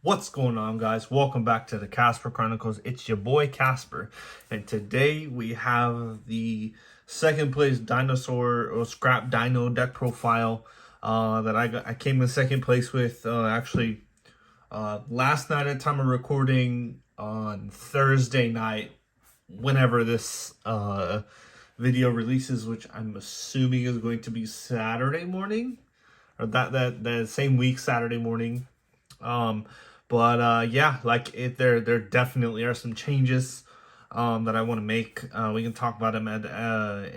What's going on, guys? Welcome back to the Casper Chronicles. It's your boy Casper, and today we have the second place dinosaur or scrap dino deck profile that I came in second place with last night at time of recording on Thursday night, whenever this video releases, which I'm assuming is going to be Saturday morning, or that same week, Saturday morning. Yeah, there definitely are some changes that I want to make. We can talk about them in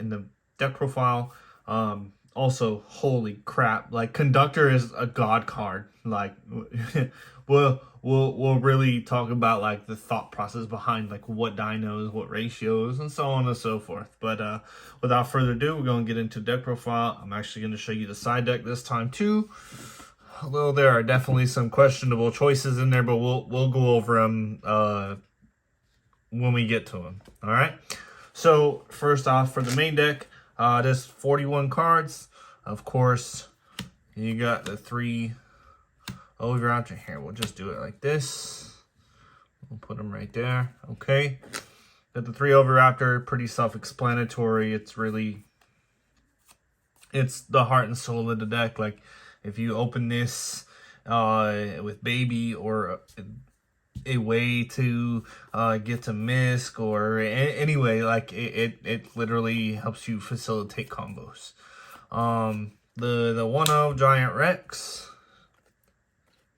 the deck profile. Also, holy crap! Like, Conductor is a god card. Like, we'll really talk about like the thought process behind like what dinos, what ratios, and so on and so forth. But without further ado, we're gonna get into deck profile. I'm actually gonna show you the side deck this time too. Although there are definitely some questionable choices in there, but we'll go over them when we get to them. All right. So first off, for the main deck, there's 41 cards. Of course, you got the three over out here. We'll just do it like this. We'll put them right there. Okay. Got the three Overraptor. Pretty self-explanatory. It's the heart and soul of the deck. Like, if you open this with baby or a way to get to misc or anyway, like it literally helps you facilitate combos. The 1/0 Giant Rex,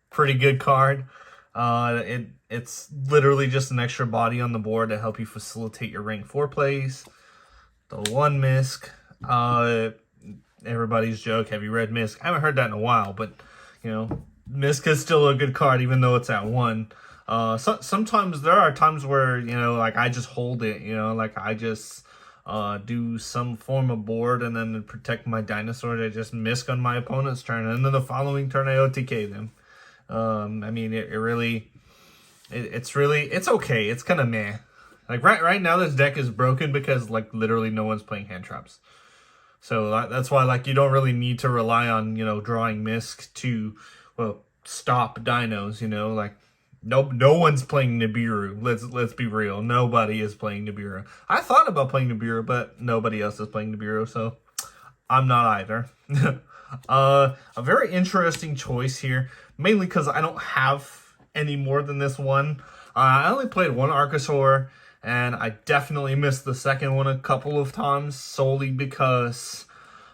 pretty good card. It's literally just an extra body on the board to help you facilitate your rank 4 plays. The 1 misc, everybody's joke, have you read Misk? I haven't heard that in a while, but you know, Misk is still a good card even though it's at 1. Sometimes there are times where, you know, like I just hold it, you know, like I just do some form of board and then protect my dinosaur. I just Misk on my opponent's turn, and then the following turn I OTK them. I mean, it's okay. It's kind of meh. Like right now this deck is broken because like literally no one's playing hand traps. So that's why, like, you don't really need to rely on, you know, drawing Misk to, well, stop dinos, you know, like, no one's playing Nibiru. Let's be real. Nobody is playing Nibiru. I thought about playing Nibiru, but nobody else is playing Nibiru, so I'm not either. A very interesting choice here, mainly because I don't have any more than this one. I only played one Archosaur, and I definitely missed the second one a couple of times solely because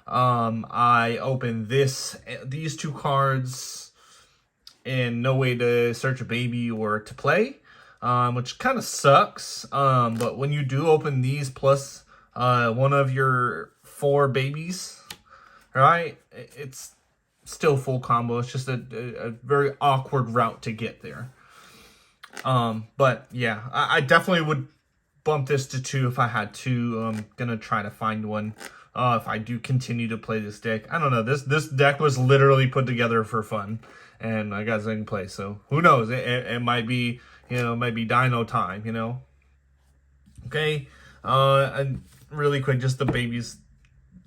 I opened these two cards and no way to search a baby or to play, which kind of sucks. But when you do open these plus one of your 4 babies, right, it's still full combo. It's just a very awkward route to get there. But yeah, I definitely would bump this to 2 if I had to. I'm gonna try to find one if I do continue to play this deck. I don't know. This deck was literally put together for fun, and I got something to play. So who knows? It might be, you know, it might be Dino time. You know. Okay. And really quick, just the babies.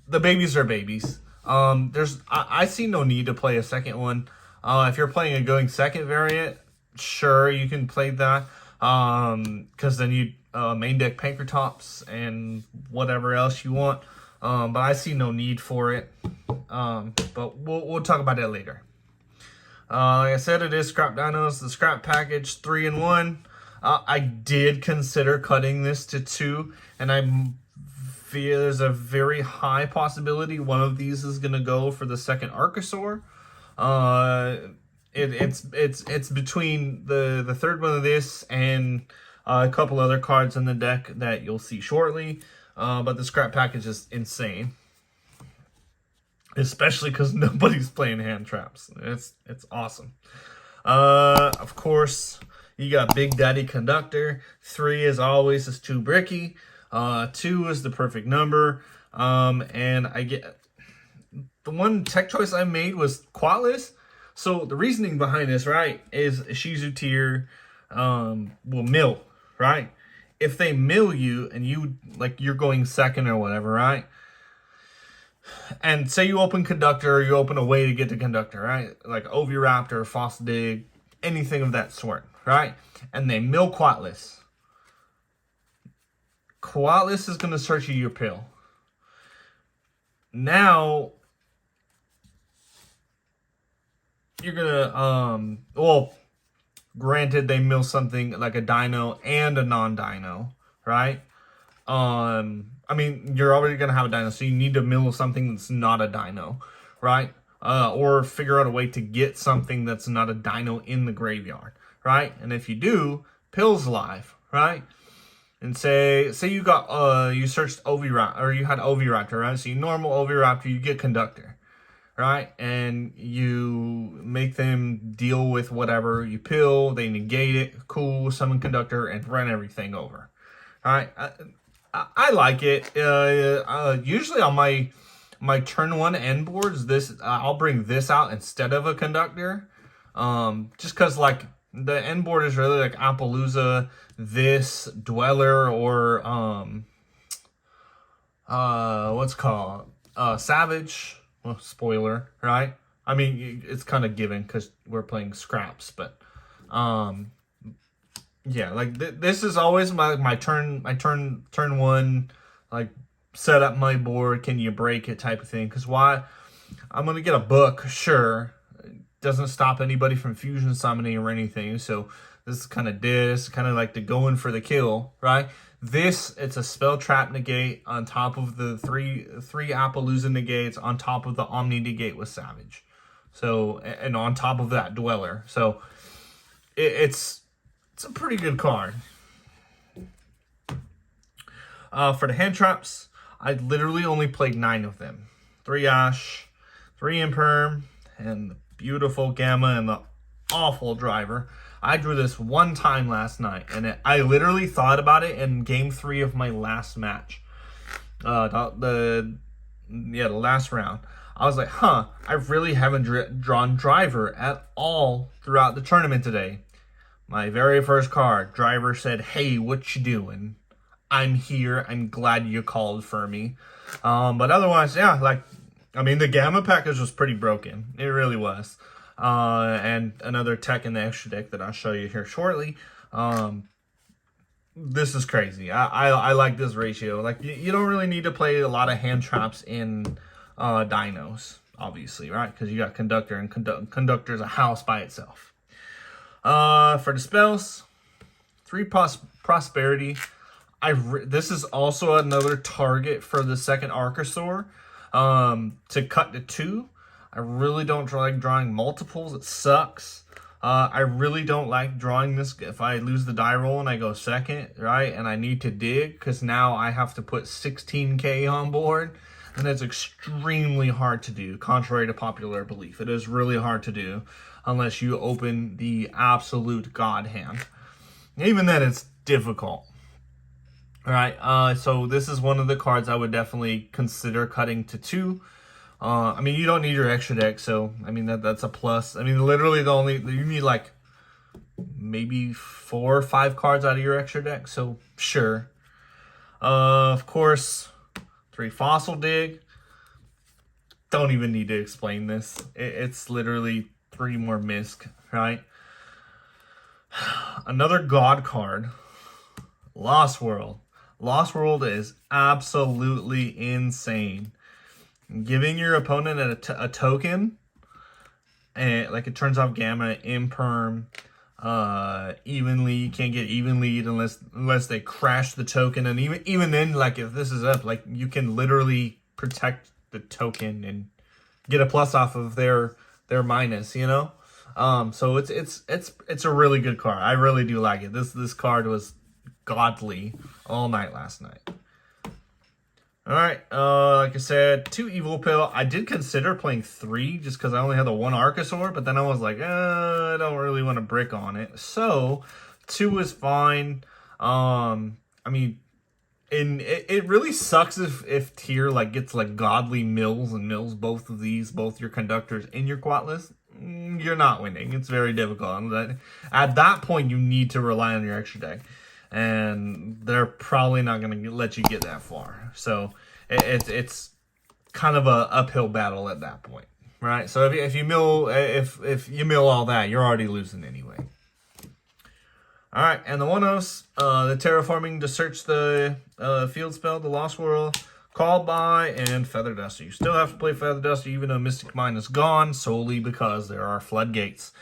The babies are babies. I see no need to play a second one. If you're playing a going second variant, sure, you can play that. Because then you main deck Pankratops and whatever else you want. But I see no need for it. But we'll talk about that later. Like I said, it is Scrap Dinos, the scrap package 3-in-1. I did consider cutting this to 2, and I feel there's a very high possibility one of these is gonna go for the second Archosaur. It's between the third one of this and a couple other cards in the deck that you'll see shortly. But the scrap package is insane, especially because nobody's playing hand traps. It's awesome. Of course, you got Big Daddy Conductor. 3 as always is too bricky. 2 is the perfect number. And I get the one tech choice I made was Quatless. So the reasoning behind this, right, is Shizu tier will mill, right? If they mill you and you're going second or whatever, right? And say you open Conductor, or you open a way to get to Conductor, right? Like Oviraptor, Fossil Dig, anything of that sort, right? And they mill Quatless. Quatless is going to search you your pill. Now, you're going to, well, granted, they mill something like a dino and a non-dino, right? I mean, you're already going to have a dino, so you need to mill something that's not a dino, right? Or figure out a way to get something that's not a dino in the graveyard, right? And if you do, Pill's live, right? And say you got, you searched Oviraptor, or you had Oviraptor, right? So you normal Oviraptor, you get Conductor, right? And you make them deal with whatever you pill, they negate it, cool, summon Conductor, and run everything over, all right? I like it. Usually on my turn 1 end boards, I'll bring this out instead of a Conductor, just because like the end board is really like Appaloosa, this Dweller, or what's called Savage. Well, spoiler, right? I mean, it's kind of given because we're playing scraps, but yeah, like this is always my turn 1, like set up my board, can you break it type of thing. Because why? I'm gonna get a book, sure. It doesn't stop anybody from fusion summoning or anything. So this is kind of like the going for the kill, right? It's a spell trap negate on top of the three Appaloosa negates on top of the Omni negate with Savage. So, and on top of that Dweller. So it's a pretty good card. For the hand traps, I literally only played 9 of them. 3 Ash, 3 Imperm, and the beautiful Gamma and the awful Driver. I drew this one time last night, and I literally thought about it in game 3 of my last match. The last round. I was like, I really haven't drawn Driver at all throughout the tournament today. My very first card, Driver said, hey, what you doing? I'm here. I'm glad you called for me. But otherwise, yeah, like, I mean, the Gamma package was pretty broken. It really was. And another tech in the extra deck that I'll show you here shortly. This is crazy. I like this ratio. Like, you don't really need to play a lot of hand traps in dinos, obviously, right? Because you got Conductor, and Conductor's a house by itself. For the spells, 3 Prosperity. This is also another target for the second Archosaur, to cut to 2. I really don't like drawing multiples. It sucks. I really don't like drawing this if I lose the die roll and I go second, right? And I need to dig because now I have to put 16k on board. And that's extremely hard to do, contrary to popular belief. It is really hard to do unless you open the absolute god hand. Even then, it's difficult. All right, so this is one of the cards I would definitely consider cutting to 2. I mean, you don't need your extra deck, so I mean that's a plus. I mean, literally you need like maybe 4 or 5 cards out of your extra deck, so sure. Of course, 3 Fossil Dig. Don't even need to explain this. It's literally 3 more Misk, right? Another God card, Lost World. Lost World is absolutely insane. Giving your opponent a token, and like it turns off Gamma, Imperm, evenly. You can't get even lead unless they crash the token, and even then, like if this is up, like you can literally protect the token and get a plus off of their minus, you know. So it's a really good card. I really do like it. This card was godly all night last night. All right, like I said, 2 Evil Pill. I did consider playing 3 just because I only had the 1 Archosaur, but then I was like, I don't really want to brick on it. So 2 is fine. I mean, it really sucks if tier like gets like godly mills both of these, both your Conductors and your Quatless. You're not winning. It's very difficult. At that point, you need to rely on your extra deck. And they're probably not going to let you get that far. So it's kind of a uphill battle at that point. right? So if you mill all that, you're already losing anyway. All right, and the one-ofs, the terraforming to search the field spell, the Lost World, Called By, and Feather Duster. You still have to play Feather Duster even though Mystic Mine is gone, solely because there are floodgates.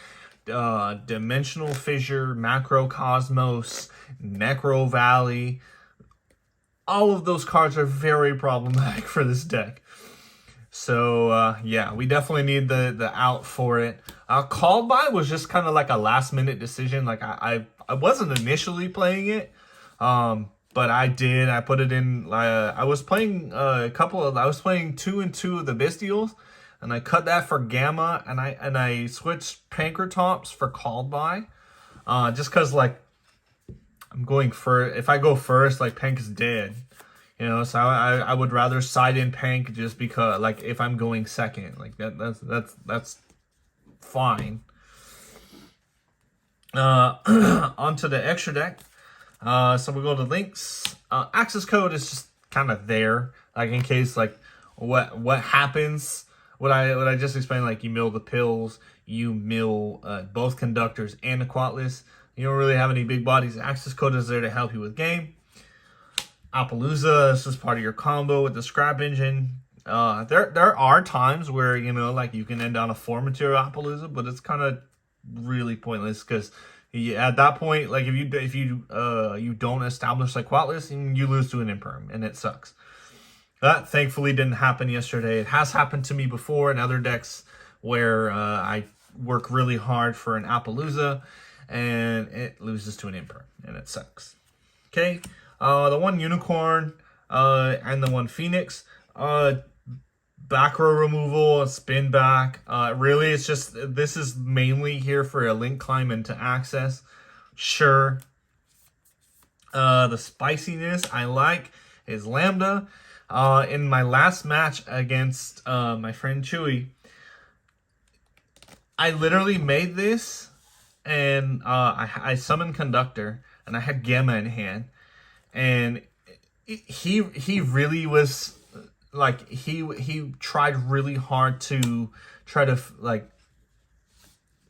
Dimensional Fissure, Macrocosmos, Necro Valley. All of those cards are very problematic for this deck. So, yeah, we definitely need the out for it. Called By was just kind of like a last-minute decision. Like, I wasn't initially playing it, but I did. I put it in. I was playing I was playing 2 and 2 of the Bestials, and I cut that for Gamma, and I switched Pankratops for Called By, just because like I'm going for if I go first, like Pank is dead, you know. So I would rather side in Pank just because like if I'm going second, like that's fine. Onto the extra deck. So we go to links. Access code is just kind of there, like in case like what happens. What I just explained, like you mill the pills, you mill both conductors and Aquatlus. You don't really have any big bodies. Access code is there to help you with game. Appaloosa, this is part of your combo with the scrap engine. There are times where you know like you can end on a 4 material Appaloosa, but it's kind of really pointless because at that point, like if you don't establish like Quatless, you lose to an Imperm, and it sucks. That thankfully didn't happen yesterday. It has happened to me before in other decks where I work really hard for an Appaloosa and it loses to an Imperm, and it sucks. Okay, the one Unicorn and the one Phoenix. Back row removal, spin back. Really, it's just, this is mainly here for a link climb into access. Sure. The spiciness I like is Lambda. In my last match against my friend Chewy, I literally made this, and I summoned Conductor, and I had Gamma in hand, and he really was... Like he tried really hard to try to like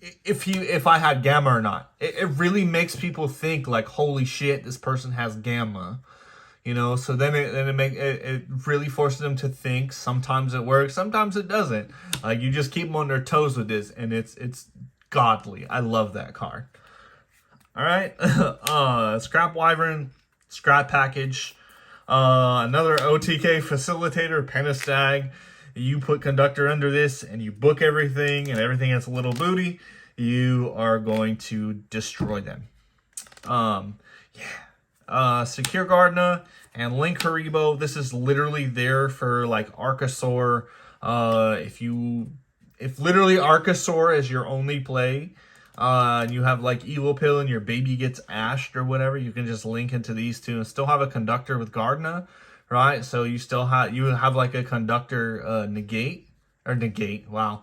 if I had Gamma or not. It really makes people think like, holy shit, this person has Gamma, you know. So then it really forces them to think. Sometimes it works, sometimes it doesn't. Like you just keep them on their toes with this, and it's godly. I love that card. All right, Scrap Wyvern, Scrap Package. Another OTK facilitator, Pentastag. You put Conductor under this and you book everything, and everything has a little booty. You are going to destroy them. Secure Gardener and Link Haribo. This is literally there for like Archosaur. If literally Archosaur is your only play, and you have like Evil Pill and your baby gets ashed or whatever, you can just link into these two and still have a Conductor with Gardna, right? So you still have like a Conductor negate. Wow,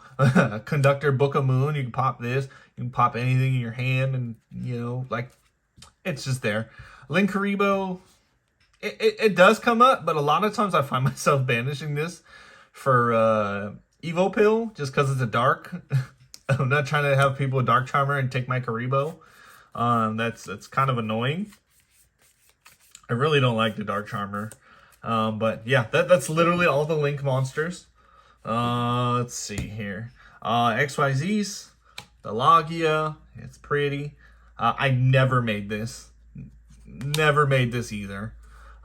Conductor Book of Moon. You can pop this. You can pop anything in your hand, and you know, like it's just there. Link Haribo, it does come up, but a lot of times I find myself banishing this for Evil Pill just because it's a dark. I'm not trying to have people Dark Charmer and take my Karibo. That's kind of annoying. I really don't like the Dark Charmer. But yeah, that's literally all the Link monsters. Let's see here. XYZs, the Logia, it's pretty. I never made this. Never made this either.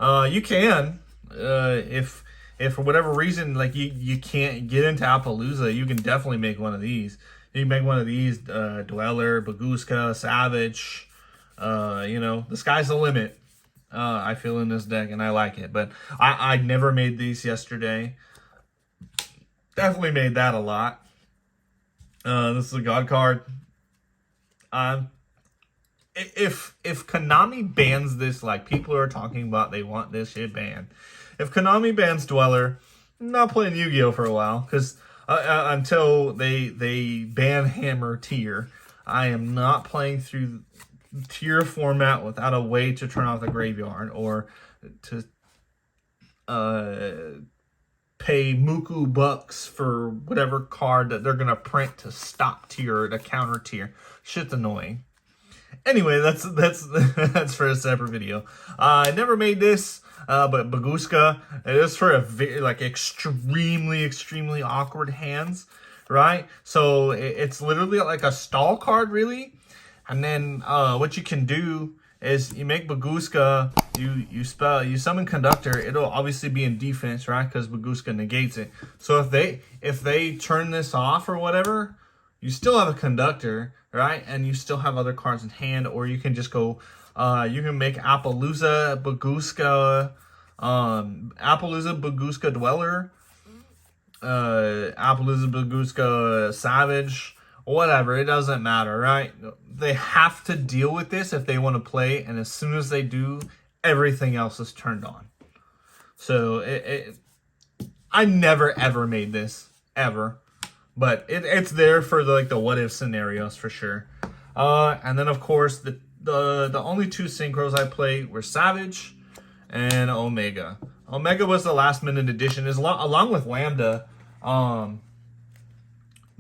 You can, if for whatever reason, like you can't get into Appaloosa, you can definitely make one of these. You can make one of these, Dweller, Baguska, Savage. You know, the sky's the limit. I feel in this deck, and I like it. But I never made these yesterday. Definitely made that a lot. This is a God card. If Konami bans this, like people are talking about, they want this shit banned. If Konami bans Dweller, I'm not playing Yu-Gi-Oh for a while, because until they ban Hammer tier, I am not playing through tier format without a way to turn off the graveyard or to pay muku bucks for whatever card that they're gonna print to stop tier, to counter tier. Shit's annoying. Anyway, that's that's for a separate video. I never made this, but Baguska, it is for a very, like, extremely awkward hands, right? So it's literally like a stall card, really. And then what you can do is you make Baguska, you summon Conductor. It'll obviously be in defense, right? Because Baguska negates it. So if they turn this off or whatever, you still have a Conductor, right? And you still have other cards in hand, or you can just go, you can make Appaloosa Baguska, Dweller, Appaloosa Baguska Savage, whatever. It doesn't matter, right? They have to deal with this if they want to play, and as soon as they do, everything else is turned on. So I never ever made this ever. But it's there for the what if scenarios for sure. And then of course the only two synchros I played were Savage and Omega. Omega was the last minute addition, along with Lambda,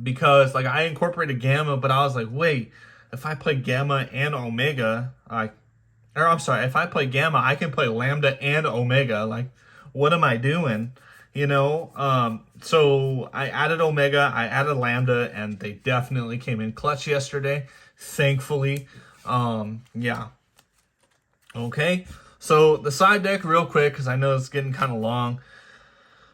because like I incorporated Gamma, but I was like, wait, if I play Gamma and Omega, if I play Gamma, I can play Lambda and Omega. Like, what am I doing? You know, so I added Omega, I added Lambda, and they definitely came in clutch yesterday, thankfully. Yeah. Okay, so the side deck real quick, because I know it's getting kind of long.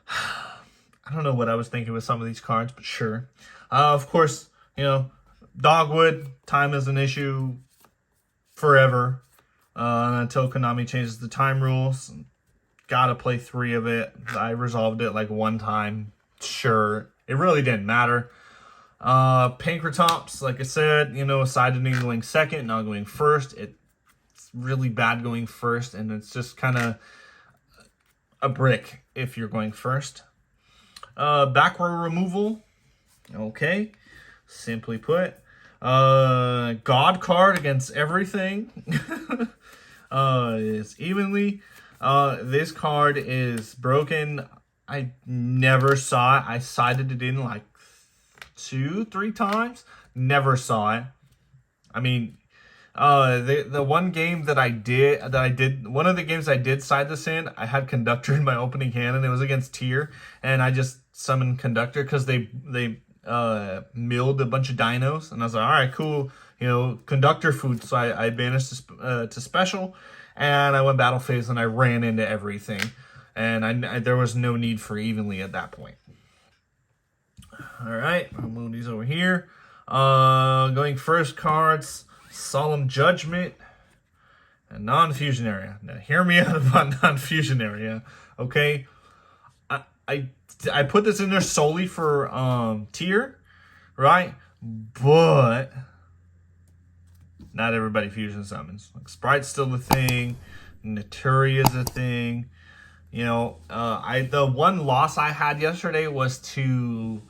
I don't know what I was thinking with some of these cards, but sure. Of course, you know, Dogwood, time is an issue forever, until Konami changes the time rules. Gotta play 3 of it. I resolved it like one time. Sure. It really didn't matter. Pankratops, like I said, you know, aside to going second, not going first, it's really bad going first, and it's just kind of a brick if you're going first. Back row removal. Okay. Simply put. God card against everything. Is evenly. This card is broken. I never saw it. I sided it in like 2-3 times. Never saw it. I mean, the one game that I did, one of the games I did side this in, I had Conductor in my opening hand, and it was against Tier, and I just summoned Conductor because they milled a bunch of dinos, and I was like, all right, cool, you know, Conductor food. So I banished to special. And I went battle phase and I ran into everything. And there was no need for evenly at that point. Alright, I'll move these over here. Going first cards, Solemn Judgment, and Non-Fusion Area. Now hear me out about Non-Fusion Area, okay? I put this in there solely for tier, right? But not everybody fusion summons. Like, Sprite's still a thing. Naturia's a thing. You know, the one loss I had yesterday was to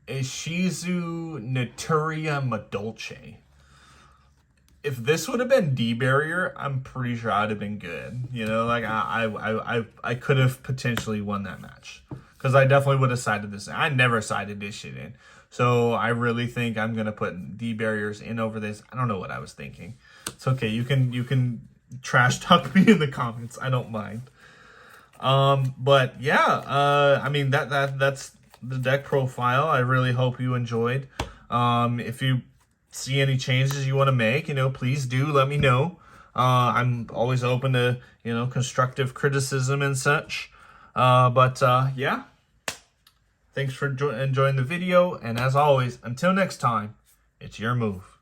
Ishizu Naturia Madolce. If this would have been D-Barrier, I'm pretty sure I'd have been good. You know, like I could have potentially won that match. Because I definitely would have sided this in. I never sided this shit in. So I really think I'm gonna put D-Barriers in over this. I don't know what I was thinking. It's okay. You can trash talk me in the comments. I don't mind. But yeah, I mean that's the deck profile. I really hope you enjoyed. If you see any changes you want to make, you know, please do let me know. I'm always open to, you know, constructive criticism and such. Yeah. Thanks for enjoying the video, and as always, until next time, it's your move.